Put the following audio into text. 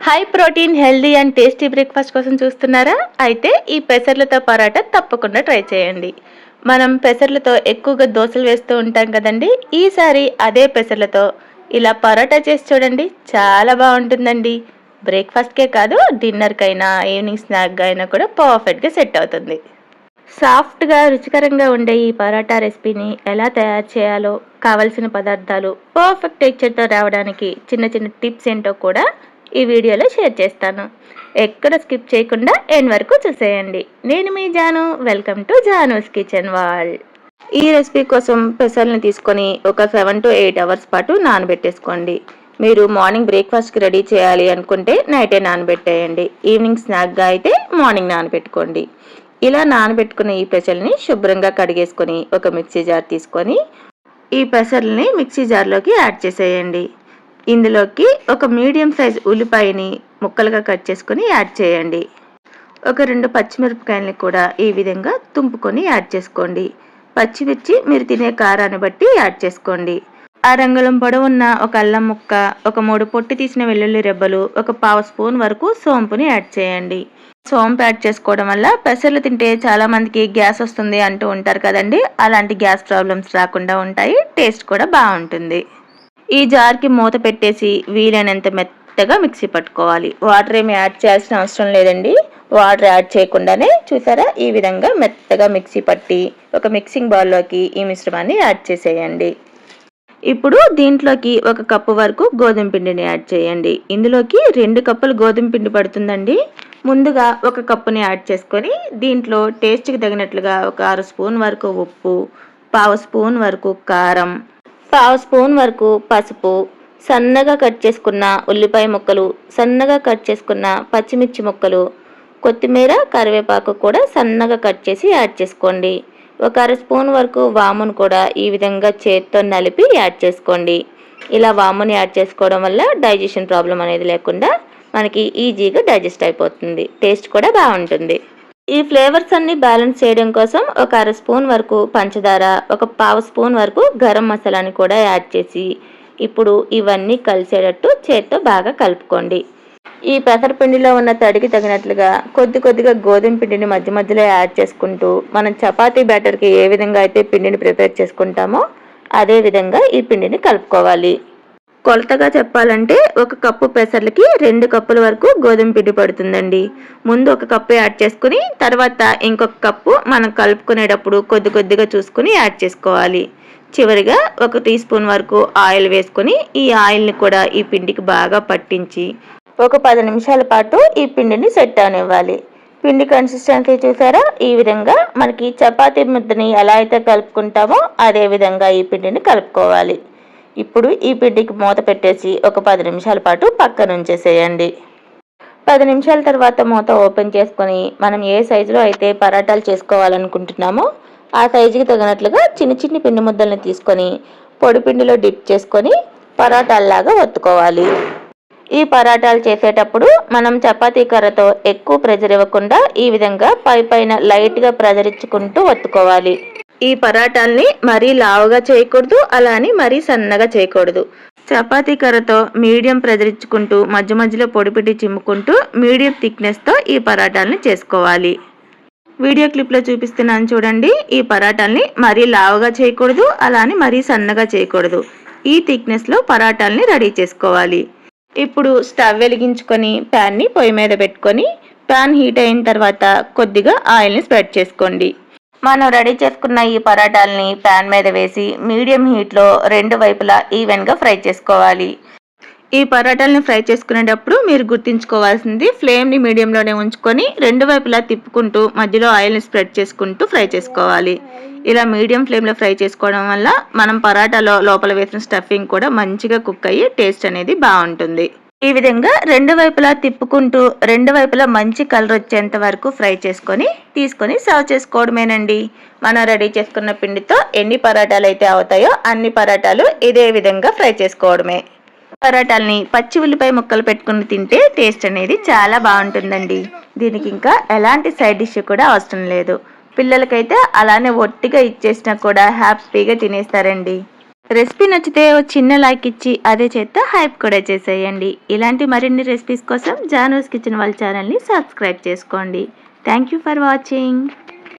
High protein, healthy and tasty breakfast కోసం చూస్తున్నారా? అయితే ఈ పెసర్లతో పరాటా తప్పకుండా ట్రై చేయండి. మనం పెసర్లతో ఎక్కువగా దోసలు వేస్తూ ఉంటాం కదండి. ఈసారి అదే పెసర్లతో ఇలా పరోటా చేసి చూడండి, చాలా బాగుంటుందండి. బ్రేక్ఫాస్ట్కే కాదు, డిన్నర్కైనా ఈవినింగ్ స్నాక్గా అయినా కూడా పర్ఫెక్ట్గా సెట్ అవుతుంది. సాఫ్ట్గా రుచికరంగా ఉండే ఈ పరోటా రెసిపీని ఎలా తయారు చేయాలో, కావలసిన పదార్థాలు, పర్ఫెక్ట్ టెక్చర్తో రావడానికి చిన్న చిన్న టిప్స్ ఏంటో కూడా ఈ వీడియోలో షేర్ చేస్తాను. ఎక్కడ స్కిప్ చేయకుండా ఎండ్ వరకు చూసేయండి. నేను మీ Jaanu, welcome to Jaanu's kitchen world. ఈ రెసిపీ కోసం పెసల్ని తీసుకొని ఒక 7 to 8 అవర్స్ పాటు నానబెట్టేసుకోండి. మీరు మార్నింగ్ బ్రేక్ఫాస్ట్కి రెడీ చేయాలి అనుకుంటే నైటే నానబెట్టేయండి. ఈవినింగ్ స్నాక్గా అయితే మార్నింగ్ నానబెట్టుకోండి. ఇలా నానబెట్టుకున్న ఈ పెసల్ని శుభ్రంగా కడిగేసుకొని ఒక మిక్సీ జార్ తీసుకొని ఈ పెసల్ని మిక్సీ జార్లోకి యాడ్ చేసేయండి. ఇందులోకి ఒక మీడియం సైజ్ ఉల్లిపాయని ముక్కలుగా కట్ చేసుకొని యాడ్ చేయండి. ఒక 2 పచ్చిమిరపకాయలని కూడా ఈ విధంగా తుంపుకొని యాడ్ చేసుకోండి. పచ్చిమిర్చి మీరు తినే కారాన్ని బట్టి యాడ్ చేసుకోండి. అరంగుళం పొడవున్న ఒక అల్లం ముక్క, ఒక 3 పొట్టి తీసిన వెల్లుల్లి రెబ్బలు, ఒక 1/2 స్పూన్ వరకు సోంపుని యాడ్ చేయండి. సోంపు యాడ్ చేసుకోవడం వల్ల పెసర్లు తింటే చాలా మందికి గ్యాస్ వస్తుంది అంటూ ఉంటారు కదండి. అలాంటి గ్యాస్ ప్రాబ్లమ్స్ రాకుండా ఉంటాయి. టేస్ట్ కూడా బాగుంటుంది. ఈ జార్కి మూత పెట్టేసి వీలైనంత మెత్తగా మిక్సీ పట్టుకోవాలి. వాటర్ ఏమి యాడ్ చేయాల్సిన అవసరం లేదండి. వాటర్ యాడ్ చేయకుండానే చూసారా, ఈ విధంగా మెత్తగా మిక్సీ పట్టి ఒక మిక్సింగ్ బౌల్లోకి ఈ మిశ్రమాన్ని యాడ్ చేసేయండి. ఇప్పుడు దీంట్లోకి 1 కప్పు వరకు గోధుమ పిండిని యాడ్ చేయండి. ఇందులోకి 2 కప్పులు గోధుమ పిండి పడుతుందండి. ముందుగా 1 కప్పుని యాడ్ చేసుకొని దీంట్లో టేస్ట్కి తగినట్లుగా ఒక 1/2 స్పూన్ వరకు ఉప్పు, 1/2 స్పూన్ వరకు కారం, 1/2 స్పూన్ వరకు పసుపు, సన్నగా కట్ చేసుకున్న ఉల్లిపాయ ముక్కలు, సన్నగా కట్ చేసుకున్న పచ్చిమిర్చి ముక్కలు, కొత్తిమీర, కరివేపాకు కూడా సన్నగా కట్ చేసి యాడ్ చేసుకోండి. ఒక 1/2 స్పూన్ వరకు వామును కూడా ఈ విధంగా చేత్తో నలిపి యాడ్ చేసుకోండి. ఇలా వాముని యాడ్ చేసుకోవడం వల్ల డైజెషన్ ప్రాబ్లం అనేది లేకుండా మనకి ఈజీగా డైజెస్ట్ అయిపోతుంది. టేస్ట్ కూడా బాగుంటుంది. ఈ ఫ్లేవర్స్ అన్ని బ్యాలెన్స్ చేయడం కోసం ఒక 1/2 స్పూన్ వరకు పంచదార, ఒక 1/2 స్పూన్ వరకు గరం మసాలాని కూడా యాడ్ చేసి ఇప్పుడు ఇవన్నీ కలిసేటట్టు చేత్తో బాగా కలుపుకోండి. ఈ పెసరపిండిలో ఉన్న తడికి తగినట్లుగా కొద్దిగా గోధుమ పిండిని మధ్య మధ్యలో యాడ్ చేసుకుంటూ మనం చపాతీ బ్యాటర్కి ఏ విధంగా అయితే పిండిని ప్రిపేర్ చేసుకుంటామో అదే విధంగా ఈ పిండిని కలుపుకోవాలి. కొలతగా చెప్పాలంటే 1 కప్పు పెసర్లకి 2 కప్పుల వరకు గోధుమ పిండి పడుతుందండి. ముందు 1 కప్పు యాడ్ చేసుకుని తర్వాత ఇంకొక కప్పు మనం కలుపుకునేటప్పుడు కొద్దిగా చూసుకుని యాడ్ చేసుకోవాలి. చివరిగా 1 టీ స్పూన్ వరకు ఆయిల్ వేసుకొని ఈ ఆయిల్ని కూడా ఈ పిండికి బాగా పట్టించి ఒక 10 నిమిషాల పాటు ఈ పిండిని సెట్ అవనివ్వాలి. పిండి కన్సిస్టెన్సీ చూసారా, ఈ విధంగా మనకి చపాతీ ముద్దని ఎలా అయితే కలుపుకుంటామో అదే విధంగా ఈ పిండిని కలుపుకోవాలి. ఇప్పుడు ఈ పిండికి మూత పెట్టేసి ఒక 10 నిమిషాల పాటు పక్కన ఉంచేసేయండి. 10 నిమిషాల తర్వాత మూత ఓపెన్ చేసుకొని మనం ఏ సైజులో అయితే పరాటాలు చేసుకోవాలనుకుంటున్నామో ఆ సైజుకి తగినట్లుగా చిన్ని పిండి ముద్దల్ని తీసుకొని పొడి పిండిలో డిప్ చేసుకొని పరాటాల్లాగా ఒత్తుకోవాలి. ఈ పరాటాలు చేసేటప్పుడు మనం చపాతీ కర్రతో ఎక్కువ ప్రెజర్ ఇవ్వకుండా ఈ విధంగా పైన లైట్గా ప్రెజర్ ఇచ్చుకుంటూ ఒత్తుకోవాలి. ఈ పరాటాల్ని మరీ లావుగా చేయకూడదు, అలా అని మరీ సన్నగా చేయకూడదు. చపాతీ కర్రతో మీడియం ప్రెజర్ ఇచ్చుకుంటూ మధ్య మధ్యలో పొడిపిట్టి చిమ్ముకుంటూ మీడియం థిక్నెస్తో ఈ పరాటాల్ని చేసుకోవాలి. వీడియో క్లిప్లో చూపిస్తున్నాను చూడండి. ఈ పరాటాల్ని మరీ లావుగా చేయకూడదు, అలా అని మరీ సన్నగా చేయకూడదు. ఈ థిక్నెస్లో పరాటాల్ని రెడీ చేసుకోవాలి. ఇప్పుడు స్టవ్ వెలిగించుకొని ప్యాన్ని పొయ్యి మీద పెట్టుకొని ప్యాన్ హీట్ అయిన తర్వాత కొద్దిగా ఆయిల్ని స్ప్రెడ్ చేసుకోండి. మనం రెడీ చేసుకున్న ఈ పరాటాలని ప్యాన్ మీద వేసి మీడియం హీట్లో 2 వైపులా ఈవెన్గా ఫ్రై చేసుకోవాలి. ఈ పరాటాలని ఫ్రై చేసుకునేటప్పుడు మీరు గుర్తుంచుకోవాల్సింది ఫ్లేమ్ని మీడియంలోనే ఉంచుకొని 2 వైపులా తిప్పుకుంటూ మధ్యలో ఆయిల్ని స్ప్రెడ్ చేసుకుంటూ ఫ్రై చేసుకోవాలి. ఇలా మీడియం ఫ్లేమ్లో ఫ్రై చేసుకోవడం వల్ల మనం పరాటాలో లోపల వేసిన స్టఫింగ్ కూడా మంచిగా కుక్ అయ్యి టేస్ట్ అనేది బాగుంటుంది. ఈ విధంగా 2 వైపులా తిప్పుకుంటూ 2 వైపులా మంచి కలర్ వచ్చేంత వరకు ఫ్రై చేసుకొని తీసుకొని సర్వ్ చేసుకోవడమేనండి. మనం రెడీ చేసుకున్న పిండితో ఎన్ని పరాటాలు అయితే అవుతాయో అన్ని పరాటాలు ఇదే విధంగా ఫ్రై చేసుకోవడమే. పరాటాలని పచ్చి ఉల్లిపాయ ముక్కలు పెట్టుకుని తింటే టేస్ట్ అనేది చాలా బాగుంటుందండి. దీనికి ఇంకా ఎలాంటి సైడ్ డిష్ కూడా అవసరం లేదు. పిల్లలకైతే అలానే ఒట్టిగా ఇచ్చేసినా కూడా హ్యాపీగా తినేస్తారండి. రెసిపీ నచ్చితే ఓ చిన్న లైక్ ఇచ్చి అదే చేత్తో హైప్ కూడా చేసేయండి. ఇలాంటి మరిన్ని రెసిపీస్ కోసం జానూస్ కిచెన్ వాళ్ళ ఛానల్ని సబ్స్క్రైబ్ చేసుకోండి. Thank you for watching.